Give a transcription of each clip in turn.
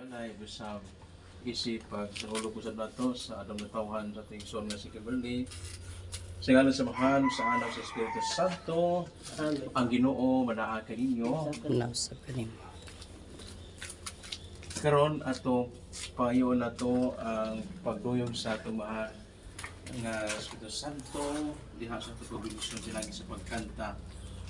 balay bisag isip pag sa ulo ko sa nato sa adong natawhan sa tingson nga si Kimberly. Sa ngalan sa Mahan, sa Anak sa Espiritu Santo, ang Ginoo manaa kaninyo. Sa kanin. Karon ato payo na to ang pagduyog sa atong mahal nga Espiritu Santo diha sa pagbilisyon silagi sa pagkanta.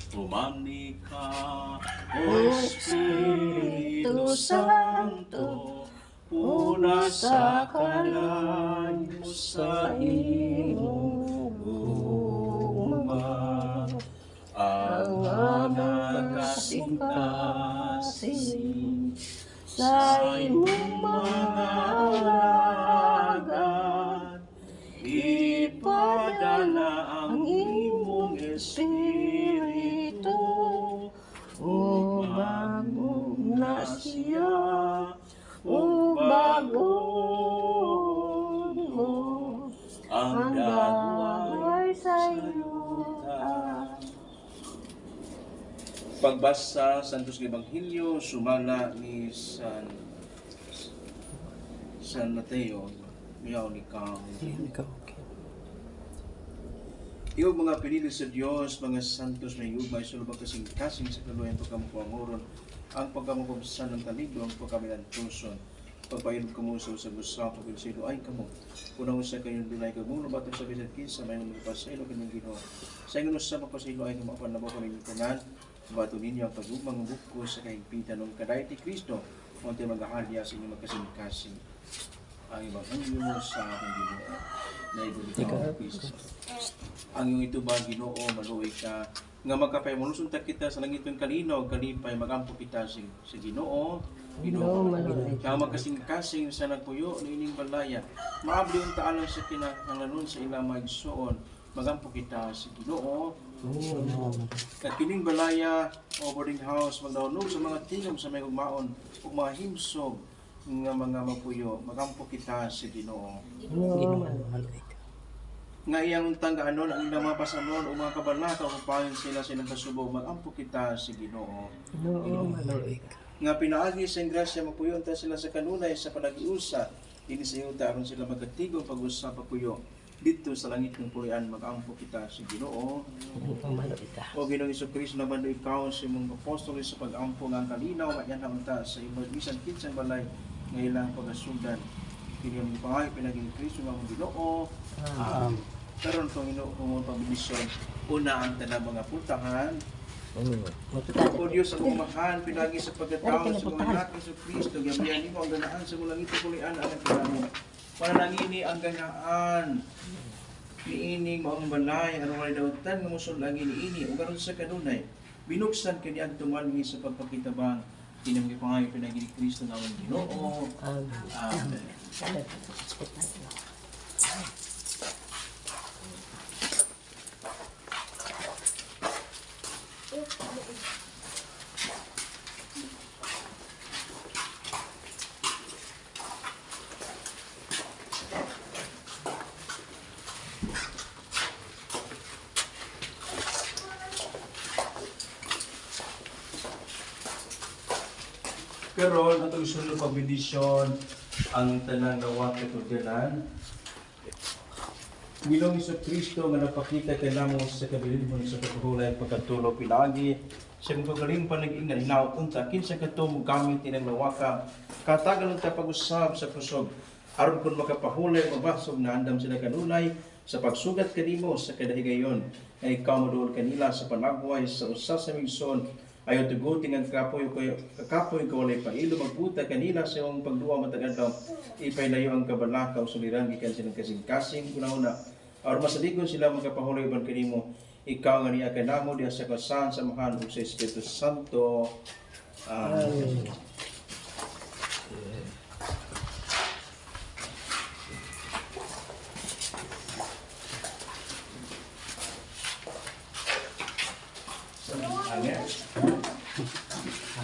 Umani ka, O Espiritu Santo, una sa kalayo sa imong guma, ang mga kasing-kasing sa imong mga alagad, ipadala ang imong Espiritu, bago na siya, bago mo ang daway sa yuta. Pagbasa sa Santos Ebanghelyo, sumala ni San Mateo, miyaw ni Kao. Iyong mga pinili sa Diyos, mga santos may ubay, sulubang kasing-kasing sa kaluyan pagkamukuangoron, ang pagkamukubsan ng taligdo, ang pagkamilantuson, pagpainog kumuso sa gusa, pagkasilo ay kamo. Unang usa kayong dunay kamuno, batang sa bisat kinsa, may magpasilo kanyang Ginoo. Sa ingon sa magpasilo ay kumapan na ba ko rin itunan, bato ninyo ang pagubang buko sa kahigpitan ng kaday ti Kristo, kung tayo maghahalya sa inyong magkasing-kasing. Ang Ebanghelyo mo sa aking Ginoo, na ibulikaw ang Kristo. Ang iyong ito ba, Ginoo, maluoy ka, nga magkapaymalusun ta kita sa langit ng kalinaw, kalipay, magampo kita sa Ginoo, Ginoo, kaya magkasing-kasing sa nagpuyo na ining balaya, maabli ang taalang sa kinahanglanon sa ilang magsuon, magampo kita sa Ginoo, at kining balaya o boarding house, magdaunog sa mga tingom sa may ugmaon, ug mga himsog, nga mga mapuyo, magampo kita sa Ginoo. Nga iyang tanggaan nun, ang ilang mga pasanon o mga kabanata o kapahin sila silang kasubog, magampo kita sa Ginoo. Nga pinaagi sa grasya, mapuyo ta sila sa kanunay sa panagiusa, ini sa iyo aron sila magkatigong pag-usa papuyo. Dito sa langit ng pulian, magampo kita sa Ginoo. O Ginoong Jesucristo naman do ikaw sa imong apostol sa pag-ampo nga kalinaw, mayanang ta sa imong bisan kinsang balay nga ilang pagasundan. Kini ang pangay pinaging Kristo nga mong Ginoo. Karon kung Ginoo pabilisyon, una ang tanang mga putahan. O Diyos ang umahan, pinagi sa pagkatao sa mga anak ni Kristo, gabihan mo ang ganaan sa mulang ito kulian ang nagkilamo. Pananangini ang ganaan, niini mo ang balay, anong may dautan, nga musul lagi niini, o karon sa kanunay, binuksan ka niya tumangi sa pagpakitabang, kinang ipangay pinagi ni Kristo na ang Ginoo. Amen. Karon atong sulod pagbenedisyon ang tanang nawat katulad. Ginoong Jesucristo nga napakita kay namo sa kabilinhon sa pagpahulay pagkatulo pinagi sa pagaling panag-ingan hinaw unta kinsa kadto gamit tinang nawaka katagan ta pag-usab sa kusog aron kun makapahulay mabasog na andam sila kanunay sa pagsugat kanimo sa kadahigayon ay ikaw moduol kanila sa panagway sa usa sa migson. Ayaw tugutin ang kapoy ko walay pailo magbuta kanila sa iyong pagduwa matag adlaw ipaylayo ang kabalakaw suliran gikan silang kasing-kasing una-una aron masaligon sila magkapahulay uban kanimo ikaw nga niya kanamo diha sa kasan sa Mahan ug sa Espiritu Santo. Amen.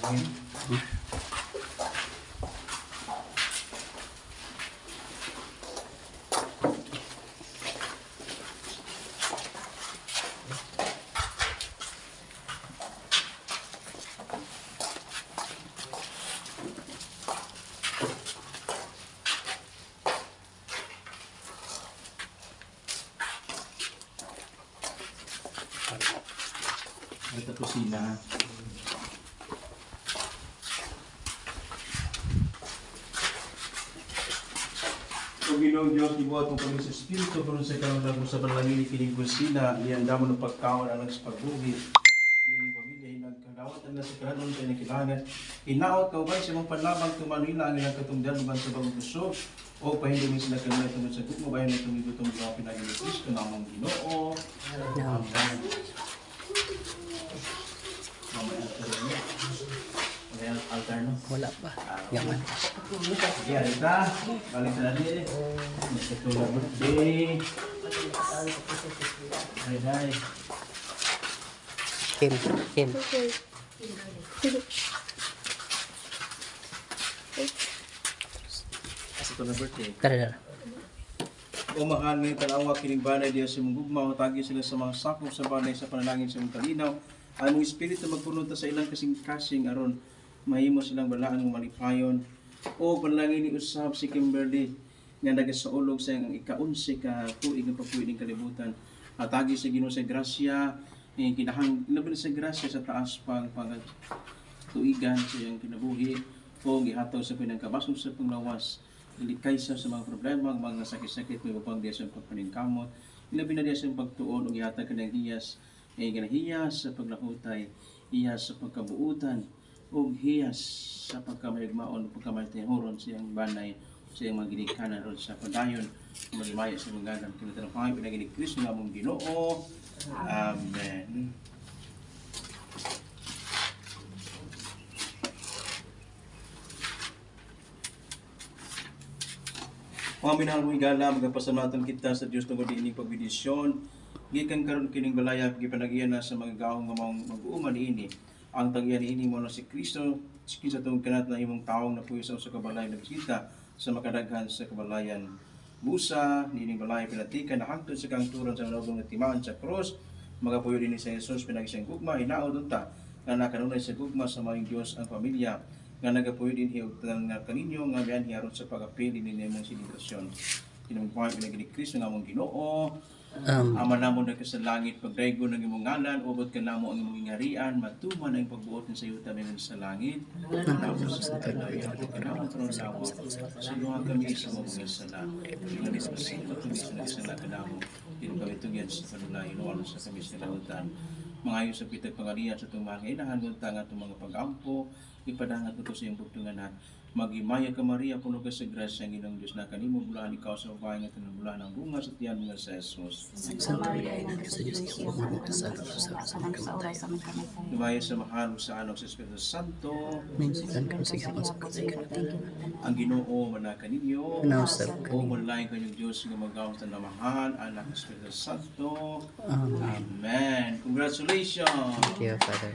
Amen. na. Kung Ginoong Diyos, ibuhat mo kami sa Espiritu, pero sa karoon sa panalangin, kinig kusina, iandamo ng pagkaon alang sa pagbuhi. Ining pamilya, hinagkadawat na sa karoon sa inakilangan. Hinaot ka ubay sa mga panlabang tumanila ang ilang katungdan lugan sa bagong gusto. O pahindumin sila kanila tungod sa kukmo, bayan na tumigo itong mga pinagin ni Kristo namang Ginoo. Amen. Mamaya altar niya. Mamaya altar no? Wala pa. Yaman. Sige, alita. Balik sa natin. Nagkatulog birthday. Hi. Kim. Ito na birthday. Tara. O mahal ngayon tanawa kining banay diya sa mong gugma, tagi sila sa mga sakop sa banay sa panalangin sa mong kalinaw. Ang mga espiritu magpununta sa ilang kasing-kasing aron mahimo silang balaan ng malipayon. O panalangin ni usab si Kimberly nga nagasaulog sa iyang ika-11 ka tuig nga pagpuwid ng kalibutan. Tagi sa Ginoo sa grasya, kinahang laban sa grasya sa taas pang tuigan sa iyang kinabuhi o gihataw sa pinagkabasog sa panglawas. Dili kaysa sa mga problema, mga sakit-sakit, may upang diya sa pagpaningkamot, ilabi na diya sa pagtuon o gihatag ka ng hiyas, hiyas sa paglahutay, hiyas sa pagkabuutan, o hiyas sa pagkamayagmaon o pagkamaytihuron sa iyang banay, sa iyang mga ginikanan o sa padayon, magimaya sa mga ganang kinatanapangay, pinaginig Kristo nga mong Ginoo. Amen. Mga minahal mong higala, magapasalamatan kita sa Diyos tungkol di ining pagbidisyon. Gikan karon kining balaya, gipanagiyan na sa mga gaong nga mong mag-uuman ini. Ang tagyan ini mo na si Kristo, sa tungkol kanat na imong taong napuyo sa kabalayan na bisita sa makadaghan sa kabalayan. Busa, nining balaya pinatikan na hangtod sa kangturan sa nalogong na timaan sa krus, magapuyo din sa Jesus pinagisang gugma, hinaod unta, nga nakanunay sa gugma sa maing Diyos ang pamilya, nga nagapuyo din hiyog nga kaninyo nga biyan hiyaron sa pag-apili ni mong selebrasyon. Kinamukha pinagini Kristo nga mong Ginoo. Ama namo na ka sa langit, pagdaygo ng imong ngalan, ubod ka namo ang imong ingarian, matuman ang pagbuot sa iyo tabi sa langit. Namo sa kanawi ato ka namo tron namo. Sinuha kami sa mga sala. Ingani sa sila kami sa sala ka namo. Dili kami tugyan sa panulay no sa kami sa lautan. Mangayo sa pitag pangarian sa itong mga inahan nga itong mga pag-ampo, ipadangat ito sa iyong bugtunganan. Magimaya ka Maria, puno ka sa grasya ng Ginong Diyos na kanimo, bulaan ikaw sa babae nga tinagbulaan ng bunga sa tiyan mga sa Jesus. Santa Maria, ina sa Diyos, ikaw sa Lumaya sa mahal sa anak sa Espiritu Santo, minsan ka sa ang Ginoo manaka ninyo, Nausap o manlaing kanyang Diyos nga mag-awang sa namahan, anak sa Espiritu Santo. Amen. Congratulations! Thank you, Father.